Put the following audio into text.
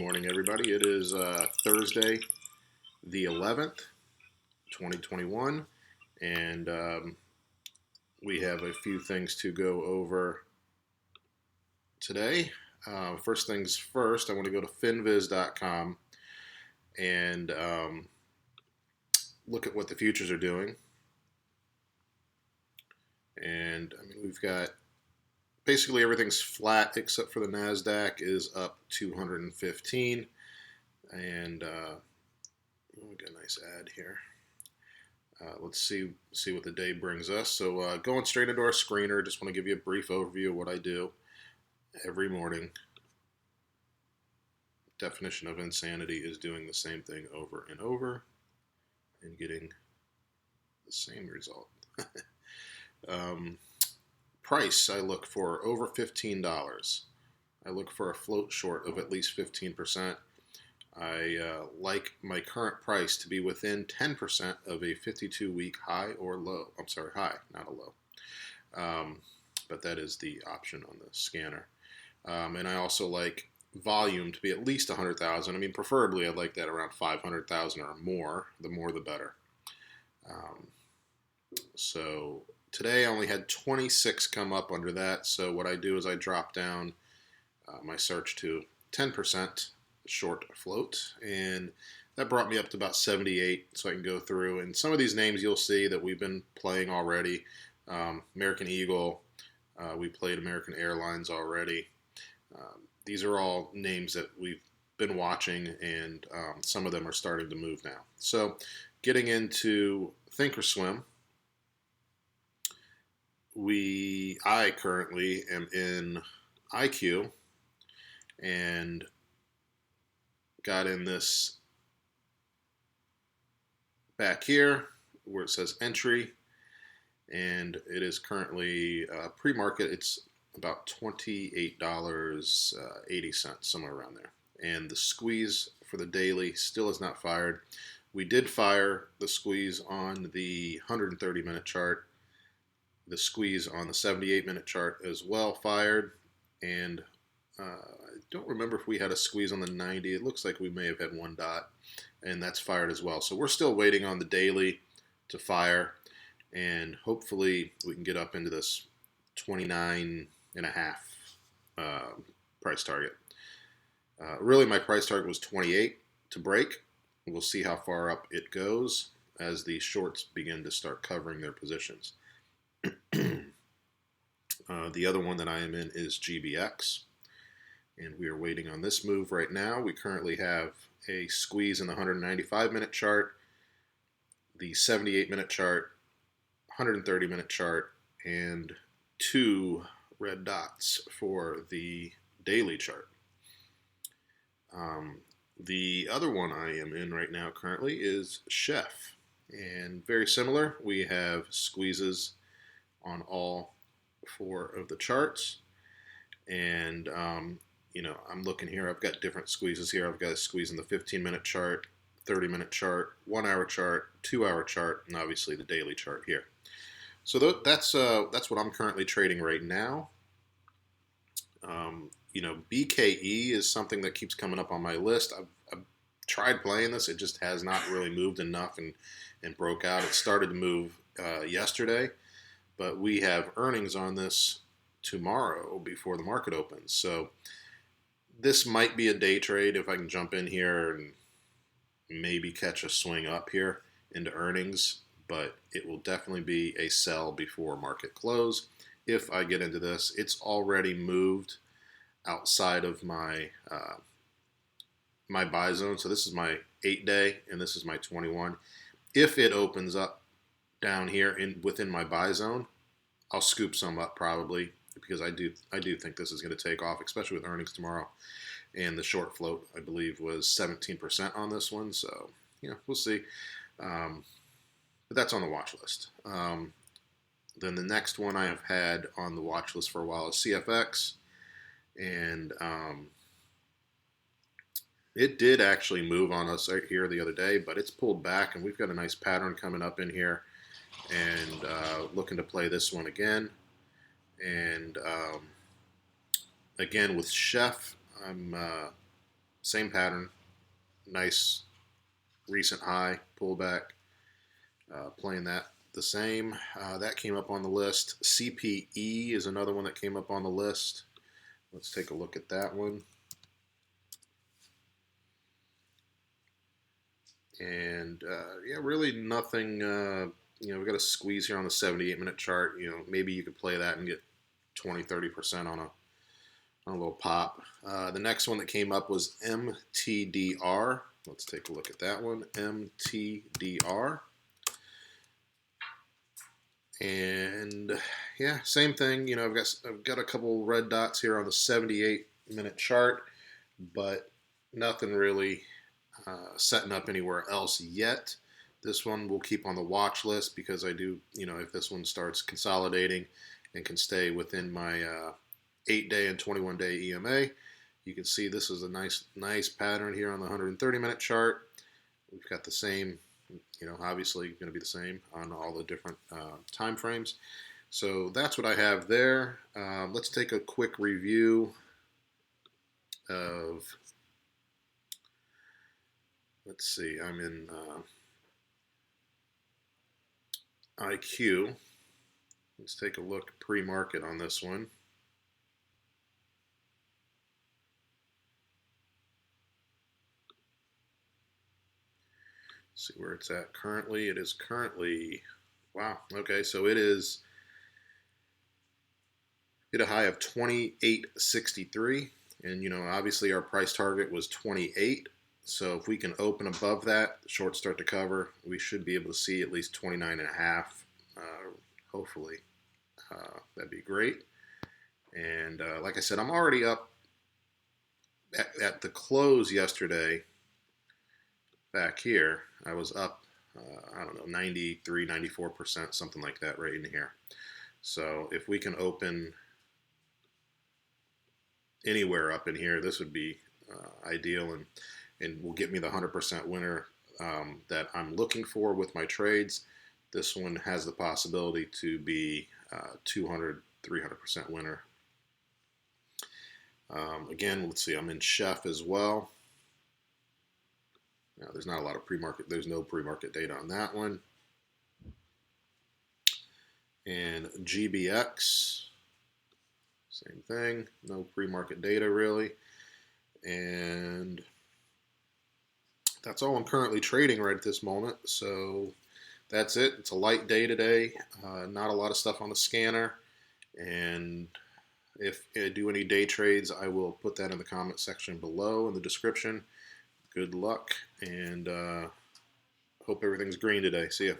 morning, everybody. It is Thursday, the 11th, 2021, and we have a few things to go over today. First things first, I want to go to finviz.com and look at what the futures are doing. And I mean, we've got basically everything's flat except for the NASDAQ is up 215. And we got a nice ad here. Let's see what the day brings us. So going straight into our screener, just want to give you a brief overview of what I do every morning. Definition of insanity is doing the same thing over and over and getting the same result. Price, I look for over $15. I look for a float short of at least 15%. I like my current price to be within 10% of a 52-week high or low. I'm sorry, high, not a low. But that is the option on the scanner. And I also like volume to be at least 100,000. I mean, preferably I'd like that around 500,000 or more. The more the better. So today I only had 26 come up under that. So what I do is I drop down my search to 10% short float, and that brought me up to about 78, so I can go through. And some of these names you'll see that we've been playing already. American Eagle, we played American Airlines already. These are all names that we've been watching, and some of them are starting to move now. So getting into Thinkorswim, I currently am in IQ and got in this back here where it says entry, and it is currently pre-market. It's about $28.80, somewhere around there. And the squeeze for the daily still is not fired. We did fire the squeeze on the 130-minute chart. The squeeze on the 78-minute chart as well fired, and I don't remember if we had a squeeze on the 90. It looks like we may have had one dot, and that's fired as well. So we're still waiting on the daily to fire, and hopefully we can get up into this 29.5 price target. Really, my price target was 28 to break. We'll see how far up it goes as the shorts begin to start covering their positions. The other one that I am in is GBX, and we are waiting on this move right now. We currently have a squeeze in the 195-minute chart, the 78-minute chart, 130-minute chart, and 2 red dots for the daily chart. The other one I am in right now currently is CHEF, and very similar. We have squeezes on all 4 of the charts, and I'm looking here. I've got different squeezes here. I've got a squeeze in the 15-minute chart, 30-minute chart, 1-hour chart, 2-hour chart, and obviously the daily chart here. So that's what I'm currently trading right now. BKE is something that keeps coming up on my list. I've tried playing this. It just has not really moved enough and broke out. It started to move yesterday, but we have earnings on this tomorrow before the market opens. So this might be a day trade if I can jump in here and maybe catch a swing up here into earnings, but it will definitely be a sell before market close if I get into this. It's already moved outside of my my buy zone. So this is my 8-day and this is my 21. If it opens up down here within my buy zone, I'll scoop some up probably, because I do think this is going to take off, especially with earnings tomorrow. And the short float, I believe, was 17% on this one. So, we'll see. But that's on the watch list. Then the next one I have had on the watch list for a while is CFX. And it did actually move on us right here the other day, but it's pulled back, and we've got a nice pattern coming up in here. And looking to play this one again. And again with CHEF, I'm same pattern, nice recent high pullback, playing that the same. That came up on the list. CPE is another one that came up on the list. Let's take a look at that one. And yeah, really nothing. We got a squeeze here on the 78-minute chart. Maybe you could play that and get 20-30% on a little pop. The next one that came up was MTDR. Let's take a look at that one. MTDR. And yeah, same thing. I've got a couple red dots here on the 78-minute chart, but nothing really setting up anywhere else yet. This one we'll keep on the watch list because I do, if this one starts consolidating and can stay within my 8-day and 21-day EMA, you can see this is a nice pattern here on the 130-minute chart. We've got the same, obviously going to be the same on all the different time frames. So that's what I have there. Let's take a quick review of, let's see, I'm in IQ. Let's take a look pre-market on this one. See where it's at currently. It is currently, wow, okay, so it is hit a high of 28.63, and obviously our price target was 28. So if we can open above that, shorts start to cover, we should be able to see at least 29.5, hopefully. That'd be great. And like I said, I'm already up at the close yesterday. Back here, I was up, I don't know, 93, 94%, something like that right in here. So if we can open anywhere up in here, this would be ideal and will get me the 100% winner that I'm looking for with my trades. This one has the possibility to be 200, 300% winner. Again, let's see, I'm in CHEF as well. Now, there's not a lot of pre-market, there's no pre-market data on that one. And GBX, same thing, no pre-market data really. And that's all I'm currently trading right at this moment. So that's it. It's a light day today. Not a lot of stuff on the scanner. And if I do any day trades, I will put that in the comment section below in the description. Good luck, and hope everything's green today. See ya.